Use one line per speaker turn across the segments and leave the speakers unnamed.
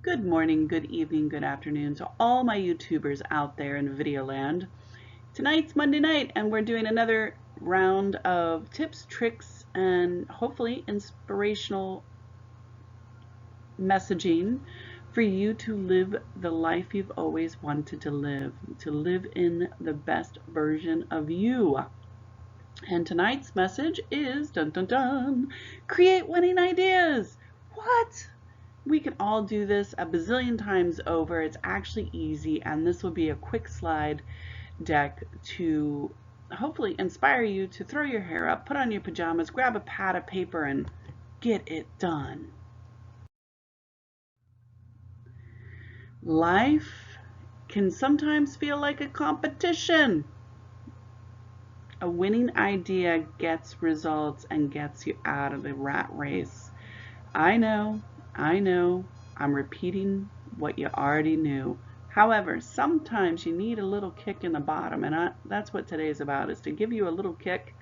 Good morning, good evening, good afternoon to all my YouTubers out there in video land. Tonight's Monday night and we're doing another round of tips, tricks, and hopefully inspirational messaging for you to live the life you've always wanted to live in the best version of you. And tonight's message is, dun dun dun, create winning ideas. What? We can all do this a bazillion times over. It's actually easy, and this will be a quick slide deck to hopefully inspire you to throw your hair up, put on your pajamas, grab a pad of paper, and get it done. Life can sometimes feel like a competition. A winning idea gets results and gets you out of the rat race. I know, I'm repeating what you already knew. However, sometimes you need a little kick in the bottom, and that's what today's about, is to give you a little kick,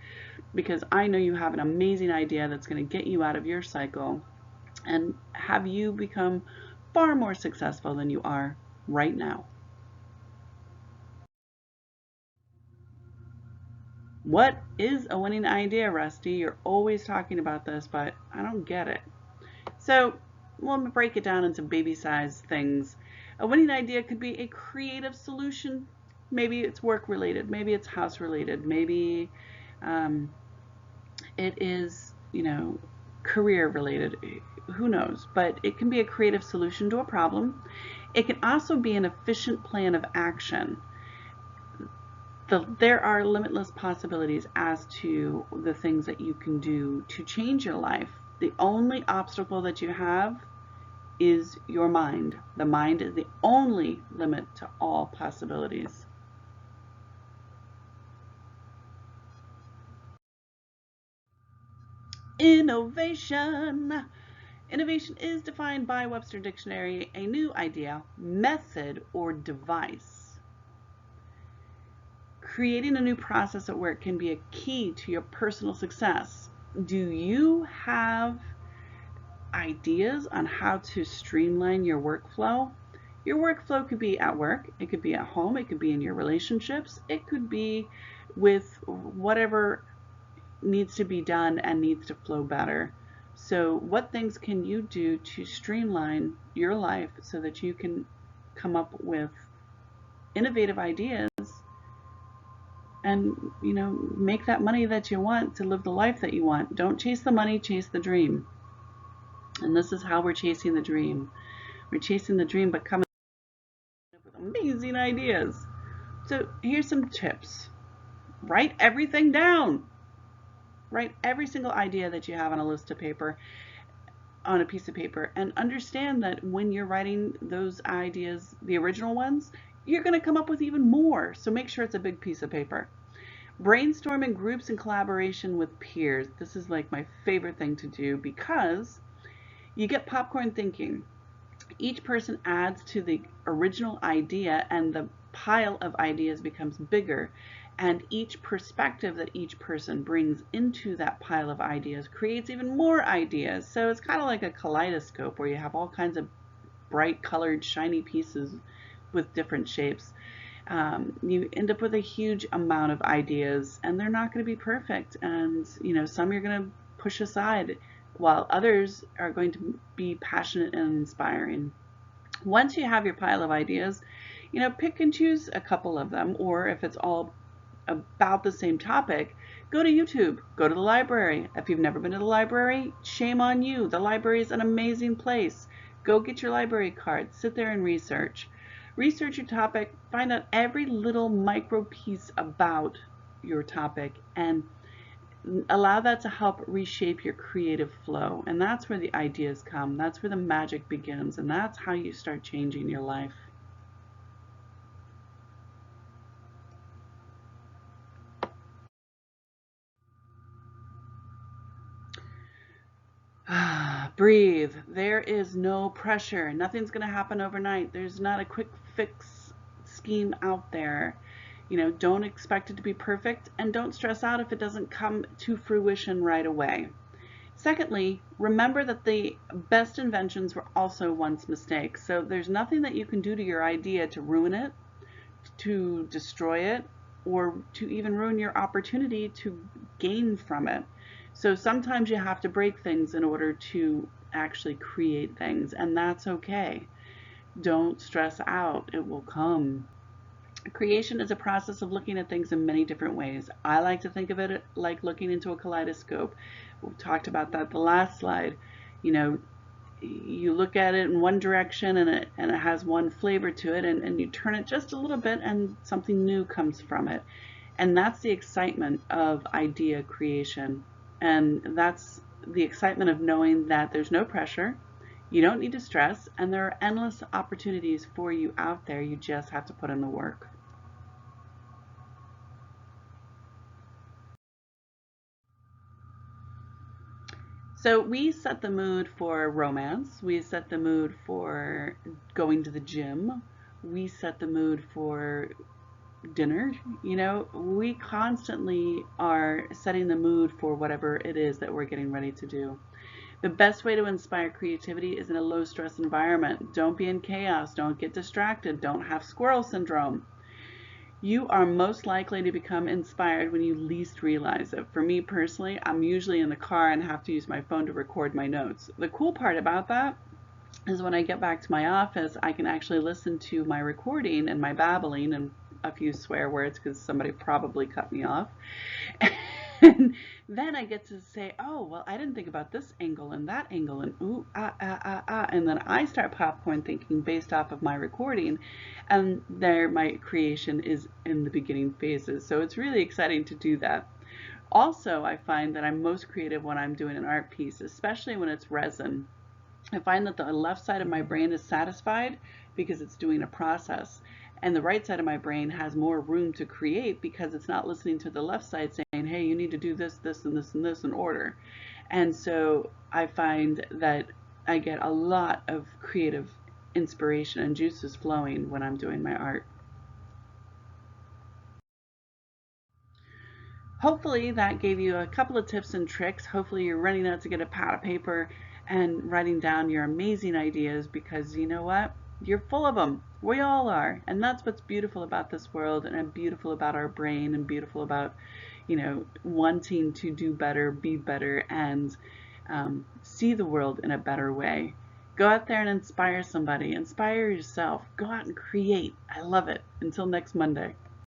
because I know you have an amazing idea that's going to get you out of your cycle and have you become far more successful than you are right now. What is a winning idea, Rusty? You're always talking about this, but I don't get it. So we'll break it down into baby-sized things. A winning idea could be a creative solution. Maybe it's work-related, maybe it's house-related, maybe it is, career-related. Who knows? But it can be a creative solution to a problem. It can also be an efficient plan of action. There are limitless possibilities as to the things that you can do to change your life. The only obstacle that you have is your mind. The mind is the only limit to all possibilities. Innovation. Innovation is defined by Webster Dictionary, a new idea, method, or device. Creating a new process at work can be a key to your personal success. Do you have ideas on how to streamline your workflow? Your workflow could be at work, it could be at home, it could be in your relationships, it could be with whatever needs to be done and needs to flow better. So what things can you do to streamline your life so that you can come up with innovative ideas and make that money that you want to live the life that you want? Don't chase the money, chase the dream. And this is how we're chasing the dream. We're chasing the dream, but coming up with amazing ideas. So here's some tips. Write everything down. Write every single idea that you have on a list of paper, on a piece of paper, and understand that when you're writing those ideas, the original ones, you're going to come up with even more. So make sure it's a big piece of paper. Brainstorm in groups and collaboration with peers. This is like my favorite thing to do because you get popcorn thinking. Each person adds to the original idea and the pile of ideas becomes bigger, and each perspective that each person brings into that pile of ideas creates even more ideas. So it's kind of like a kaleidoscope where you have all kinds of bright colored shiny pieces with different shapes. You end up with a huge amount of ideas, and they're not going to be perfect, and some you're going to push aside while others are going to be passionate and inspiring. Once you have your pile of ideas, pick and choose a couple of them, or if it's all about the same topic, go to YouTube, go to the library. If you've never been to the library, shame on you. The library is an amazing place. Go get your library card, sit there and research. Research your topic, find out every little micro piece about your topic, and allow that to help reshape your creative flow. And that's where the ideas come. That's where the magic begins. And that's how you start changing your life. Breathe. There is no pressure. Nothing's going to happen overnight. There's not a quick fix scheme out there. Don't expect it to be perfect, and don't stress out if it doesn't come to fruition right away. Secondly, remember that the best inventions were also once mistakes. So there's nothing that you can do to your idea to ruin it, to destroy it, or to even ruin your opportunity to gain from it. So sometimes you have to break things in order to actually create things, and that's okay. Don't stress out, it will come. Creation is a process of looking at things in many different ways. I like to think of it like looking into a kaleidoscope. We talked about that the last slide. You know, you look at it in one direction and it has one flavor to it, and you turn it just a little bit and something new comes from it. And that's the excitement of idea creation. And that's the excitement of knowing that there's no pressure, you don't need to stress, and there are endless opportunities for you out there. You just have to put in the work. So we set the mood for romance. We set the mood for going to the gym. We set the mood for dinner. You know, we constantly are setting the mood for whatever it is that we're getting ready to do. The best way to inspire creativity is in a low stress environment. Don't be in chaos. Don't get distracted. Don't have squirrel syndrome. You are most likely to become inspired when you least realize it. For me personally, I'm usually in the car and have to use my phone to record my notes. The cool part about that is when I get back to my office, I can actually listen to my recording and my babbling and a few swear words because somebody probably cut me off. And then I get to say, oh, well, I didn't think about this angle and that angle and ooh, ah, ah, ah, ah. And then I start popcorn thinking based off of my recording. And there my creation is in the beginning phases. So it's really exciting to do that. Also, I find that I'm most creative when I'm doing an art piece, especially when it's resin. I find that the left side of my brain is satisfied because it's doing a process. And the right side of my brain has more room to create because it's not listening to the left side saying, hey, you need to do this, this, and this, and this in order. And so I find that I get a lot of creative inspiration and juices flowing when I'm doing my art. Hopefully that gave you a couple of tips and tricks. Hopefully you're running out to get a pad of paper and writing down your amazing ideas, because you know what? You're full of them. We all are. And that's what's beautiful about this world, and beautiful about our brain, and beautiful about, you know, wanting to do better, be better, and see the world in a better way. Go out there and inspire somebody. Inspire yourself. Go out and create. I love it. Until next Monday.